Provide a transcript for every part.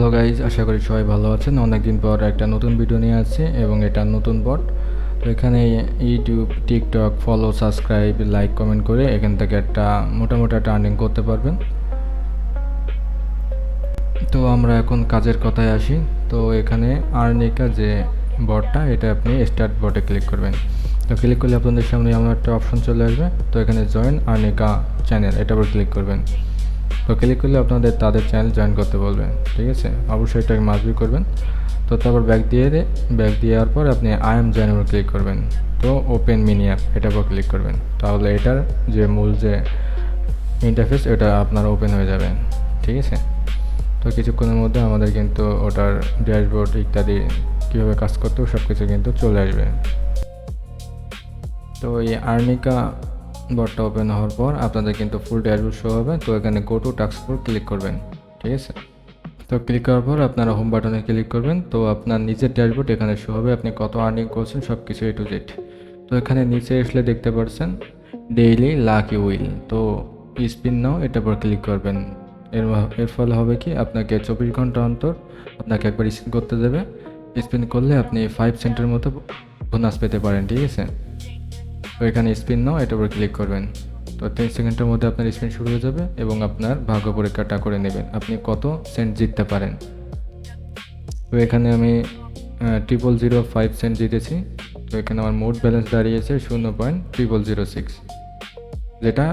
Hello guys, আশা করি সবাই ভালো আছেন। অনেকদিন পর একটা নতুন ভিডিও নিয়ে আসছি এবং এটা নতুন বট। তো এখানে YouTube, TikTok follow, subscribe, like, comment করে এখান থেকে একটা মোটামুটি একটা আর্নিং করতে পারবেন। তো আমরা এখন কাজের কথায় আসি। তো এখানে আর্নিকা যে বটটা, এটা আপনি স্টার্ট বটে ক্লিক করবেন। তো ক্লিক করলে আপনাদের সামনে এমন একটা অপশন চলে আসবে। তো এখানে জয়েন আর্নিকা চ্যানেল, এটার উপর ক্লিক করবেন। তো ক্লিক করলে আপনাদের তাদের চ্যানেল জয়েন করতে বলবে, ঠিক আছে। অবশ্যই এটাকে মাস্টবি করবেন। তো তারপর ব্যাক দেওয়ার পর আপনি আই এম জয়েন উপর ক্লিক করবেন। তো ওপেন মিনি অ্যাপ, এটার উপর ক্লিক করবেন। তাহলে এটার যে মূল যে ইন্টারফেস, এটা আপনার ওপেন হয়ে যাবে, ঠিক আছে। তো কিছুক্ষণের মধ্যে আমাদের কিন্তু ওটার ড্যাশবোর্ড ইত্যাদি কীভাবে কাজ করতে সব কিছু কিন্তু চলে আসবে। তো এই আর্নিকা বটটা ওপেন হওয়ার পর আপনাদের কিন্তু ফুল ড্যাশবোর্ড শো হবে। তো এখানে গো টু টাস্ক উপর ক্লিক করবেন, ঠিক আছে। তো ক্লিক করার পর আপনারা হোম বাটনে ক্লিক করবেন। তো আপনার নিজের ড্যাশবোর্ড এখানে শো হবে, আপনি কত আর্নিং করছেন সব কিছু A to Z। তো এখানে নিচে আসলে দেখতে পাচ্ছেন ডেইলি লাকি উইল। তো স্পিন নাও, এটার উপর ক্লিক করবেন। এর ফলে হবে কি, আপনাকে 24 ঘন্টা অন্তর আপনাকে একবার স্পিন করতে দেবে। স্পিন করলে আপনি 5 সেন্টের মতো বোনাস পেতে পারেন, ঠিক আছে। তো এখানে স্পিন নাও, এটার উপর ক্লিক করবেন। তো 3 সেকেন্ডের মধ্যে আপনার স্পিন শুরু হয়ে যাবে এবং আপনার ভাগ্য পরীক্ষাটা করে নেবেন আপনি কত সেন্ট জিততে পারেন। তো এখানে আমি 0005 সেন্ট জিতেছি। তো এখানে আমার মোট ব্যালেন্স দাঁড়িয়েছে 0.0006, যেটা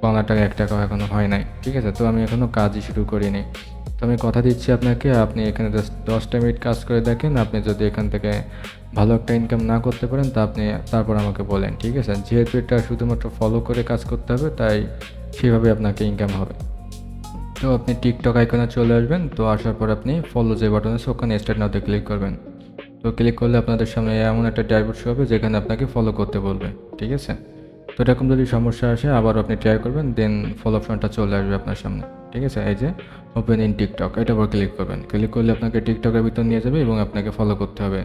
বাংলা টাকা 1 টাকাও এখনও হয় নাই, ঠিক আছে। তো আমি এখনও কাজই শুরু করিনি। তো আমি কথা দিচ্ছি আপনাকে, আপনি এখানে জাস্ট 10টা মিনিট কাজ করে দেখেন। আপনি যদি এখান থেকে ভালো একটা ইনকাম না করতে পারেন তা আপনি তারপর আমাকে বলেন, ঠিক আছে। যেহেতু এটা শুধুমাত্র ফলো করে কাজ করতে হবে, তাই সেভাবে আপনাকে ইনকাম হবে। তো আপনি টিকটক আইকনে চলে আসবেন। তো আসার পর আপনি ফলো যে বাটন আছে ওখানে স্টার্ট নাওতে ক্লিক করবেন। তো ক্লিক করলে আপনাদের সামনে এমন একটা ড্যাশবোর্ড শো হবে যেখানে আপনাকে ফলো করতে বলবে, ঠিক আছে। তো এরকম যদি সমস্যা আসে আবার আপনি ট্রাই করবেন, দেন ফলো অপশনটা চলে আসবে আপনার সামনে, ঠিক আছে। এই যে ওপেন ইন টিকটক, এটার উপর ক্লিক করবেন। ক্লিক করলে আপনাকে টিকটকের ভিতর নিয়ে যাবে এবং আপনাকে ফলো করতে হবে।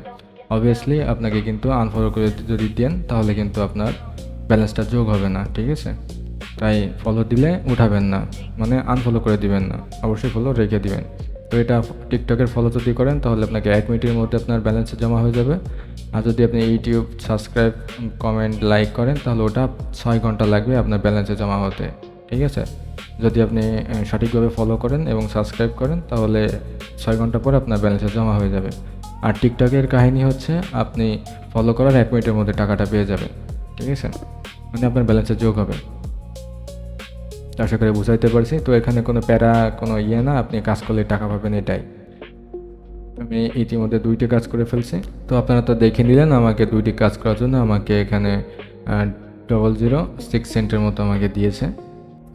অবভিয়াসলি আপনাকে কিন্তু আনফলো করে যদি দেন তাহলে কিন্তু আপনার ব্যালেন্সটা যোগ হবে না, ঠিক আছে। তাই ফলো দিলে উঠাবেন না, মানে আনফলো করে দিবেন না, অবশ্যই ফলো রেখে দিবেন। তো এটা টিকটকের ফলো যদি করেন তাহলে আপনাকে 1 মিনিটের মধ্যে আপনার ব্যালেন্সে জমা হয়ে যাবে। আর যদি আপনি ইউটিউব সাবস্ক্রাইব, কমেন্ট, লাইক করেন তাহলে ওটা 6 ঘন্টা লাগবে আপনার ব্যালেন্সে জমা হতে, ঠিক আছে। যদি আপনি সঠিকভাবে ফলো করেন এবং সাবস্ক্রাইব করেন তাহলে 6 ঘন্টা পর আপনার ব্যালেন্সে জমা হয়ে যাবে। আর টিকটকের কাহিনী হচ্ছে আপনি ফলো করার 1 মিনিটের মধ্যে টাকাটা পেয়ে যাবেন, ঠিক আছে, মানে আপনার ব্যালেন্সে যোগ হবে। আশা করে বুঝাইতে পারছি। তো এখানে কোনো প্যারা কোনো না, আপনি কাজ করলে টাকা পাবেন, এটাই। আমি ইতিমধ্যে 2টি কাজ করে ফেলছি। তো আপনারা তো দেখে নিলেন আমাকে 2টি কাজ করার জন্য আমাকে এখানে 0.006 সেন্টের মতো আমাকে দিয়েছে।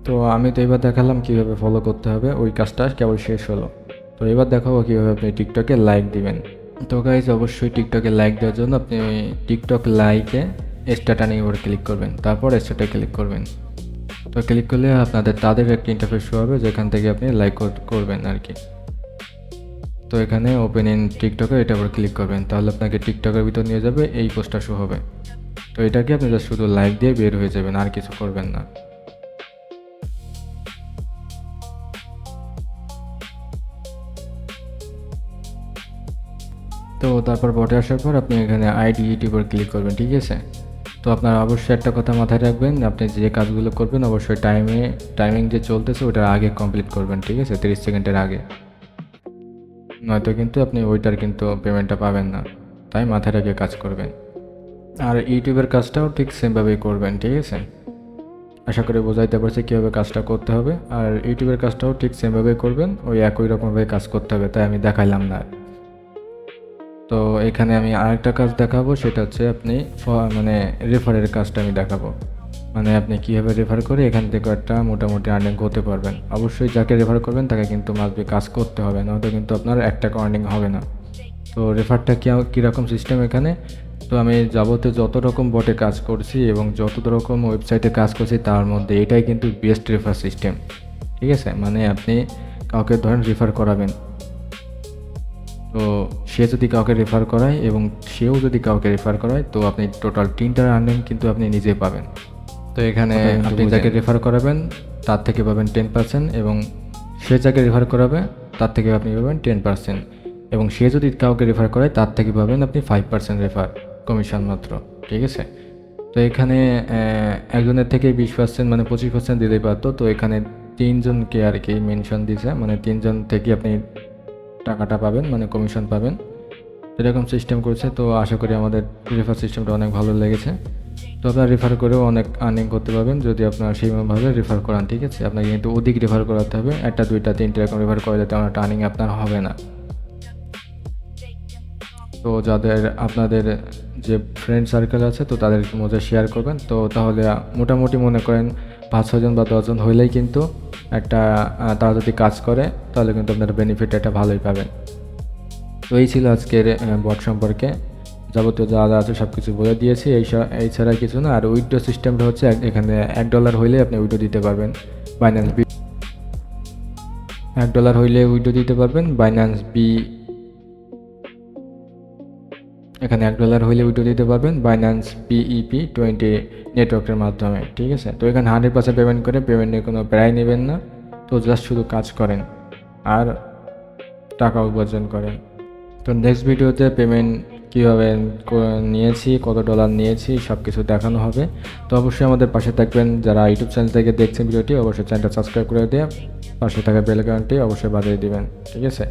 তো আমি তো এবার দেখালাম কীভাবে ফলো করতে হবে, ওই কাজটা কেবল শেষ হলো। তো এবার দেখাবো কীভাবে আপনি টিকটকে লাইক দিবেন। তো গাইজ, অবশ্যই টিকটকে লাইক দেওয়ার জন্য আপনি ওই টিকটক লাইকে স্টার্ট আর্নিং উপর ক্লিক করবেন, তারপর স্টার্টে ক্লিক করবেন। তো ক্লিক করলে তাদের একটা ইন্টারফেস শো হবে যেখান থেকে আপনি লাইক করবেন আর কি। তো এখানে ওপেন ইন টিকটকে এটার উপর ক্লিক করবেন, তাহলে আপনাকে টিকটকের ভিতর নিয়ে যাবে, এই পোস্টটা শো হবে। তো এটাকে আপনি জাস্ট শুধু লাইক দিয়ে বের হয়ে যাবেন, আর কিছু করবেন না। তো তারপর বটে আসার পর আপনি এখানে আইডি ইউটিউবের ক্লিক করবেন, ঠিক আছে। তো আপনারা অবশ্যই একটা কথা মাথায় রাখবেন, আপনি যে কাজগুলো করবেন অবশ্যই টাইমিং যে চলতেছে ওটার আগে কমপ্লিট করবেন, ঠিক আছে, 30 সেকেন্ডের আগে। নয়তো কিন্তু আপনি ওইটার কিন্তু পেমেন্টটা পাবেন না, তাই মাথায় রেখে কাজ করবেন। আর ইউটিউবের কাজটাও ঠিক সেমভাবেই করবেন, ঠিক আছে। আশা করি বোঝাইতে পারছি কীভাবে কাজটা করতে হবে। আর ইউটিউবের কাজটাও ঠিক সেমভাবেই করবেন, ওই একই রকমভাবে কাজ করতে হবে, তাই আমি দেখাইলাম না। তো এখানে আমি আরেকটা কাজ দেখাবো, সেটা হচ্ছে আপনি মানে রেফারের কাজটা আমি দেখাবো। মানে আপনি কীভাবে রেফার করে এখান থেকে একটা মোটামুটি আর্নিং করতে পারবেন। অবশ্যই যাকে রেফার করবেন তাকে কিন্তু মাসবে কাজ করতে হবে, নয়তো কিন্তু আপনার 1 টাকা আর্নিং হবে না। তো রেফারটা কীরকম সিস্টেম এখানে, তো আমি যাবতীয় যত রকম বটে কাজ করছি এবং যত রকম ওয়েবসাইটে কাজ করছি তার মধ্যে এটাই কিন্তু বেস্ট রেফার সিস্টেম, ঠিক আছে। মানে আপনি কাউকে ধরেন রেফার করাবেন, তো সে যদি কাউকে রেফার করায় এবং সেও যদি কাউকে রেফার করায়, তো আপনি টোটাল 3টার আর্নিং কিন্তু আপনি নিজে পাবেন। তো এখানে আপনি যাকে রেফার করাবেন তার থেকে পাবেন 10% এবং সে যাকে রেফার করাবে তার থেকে আপনি পাবেন 10%, এবং সে যদি কাউকে রেফার করে তার থেকে পাবেন আপনি 5% রেফার কমিশন মাত্র। ঠিক আছে, তো এখানে একজনের থেকে 20% মানে 25% দিতেই পারতো, তো এখানে 3জনকে আর কি মেনশন দিয়েছে, মানে 3জন থেকে আপনি টাকাটা পাবেন, মানে কমিশন পাবেন, এরকম সিস্টেম করেছে। তো আশা করি আমাদের রেফার সিস্টেমটা অনেক ভালো লেগেছে। তো আপনারা রেফার করেও অনেক আর্নিং করতে পারবেন যদি আপনারা সেইভাবে রেফার করান। ঠিক আছে, আপনাকে কিন্তু অধিক রেফার করাতে হবে, 1টা 2টা 3টে এরকম রেফার করে যাতে অনেকটা আর্নিং আপনার হবে না। তো যাদের আপনাদের যে ফ্রেন্ড সার্কেল আছে তো তাদেরকে মধ্যে শেয়ার করবেন, তো তাহলে মোটামুটি মনে করেন 5-6জন বা 10জন হইলেই কিন্তু একটা তারা যদি কাজ করে তাহলে কিন্তু আপনারা বেনিফিট একটা ভালোই পাবেন। তো এই ছিল আজকের বট সম্পর্কে যাবতীয় যা যা আছে সব কিছু বলে দিয়েছি, এই ছাড়া কিছু না। আর উইথড্র সিস্টেমটা হচ্ছে এখানে $1 হইলে আপনি উইথড্র দিতে পারবেন। বাইন্যান্স বি $1 হইলে উইথড্র দিতে পারবেন বাইন্যান্স বি, এখানে $1 হইলে উইথড্র দিতে পারবেন বাইন্যান্স BEP20 নেটওয়ার্কের মাধ্যমে। ঠিক আছে, তো এখানে 100% পেমেন্ট করে, পেমেন্ট নিয়ে কোনো প্রায় নেবেন না, তো জাস্ট শুধু কাজ করেন আর টাকা উপার্জন করেন। তো নেক্সট ভিডিওতে পেমেন্ট কীভাবে নিয়েছি, কত ডলার নিয়েছি সব কিছু দেখানো হবে। তো অবশ্যই আমাদের পাশে থাকবেন, যারা ইউটিউব চ্যানেল থেকে দেখছেন ভিডিওটি অবশ্যই চ্যানেলটা সাবস্ক্রাইব করে দিয়ে পাশে থাকা বেল আইকনটি অবশ্যই বাজিয়ে দিবেন। ঠিক আছে,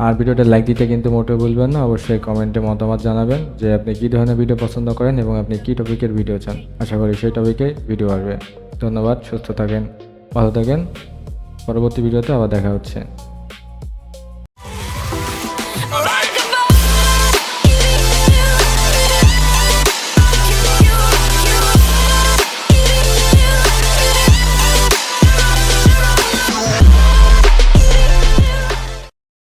আর ভিডিওটা লাইক দিতে কিন্তু মোটেও ভুলবেন না, অবশ্যই কমেন্টে মতামত জানাবেন যে আপনি কী ধরনের ভিডিও পছন্দ করেন এবং আপনি কী টপিকের ভিডিও চান। আশা করি সেই টপিকে ভিডিও আসবে। ধন্যবাদ, সুস্থ থাকেন, ভালো থাকেন, পরবর্তী ভিডিওতে আবার দেখা হচ্ছে।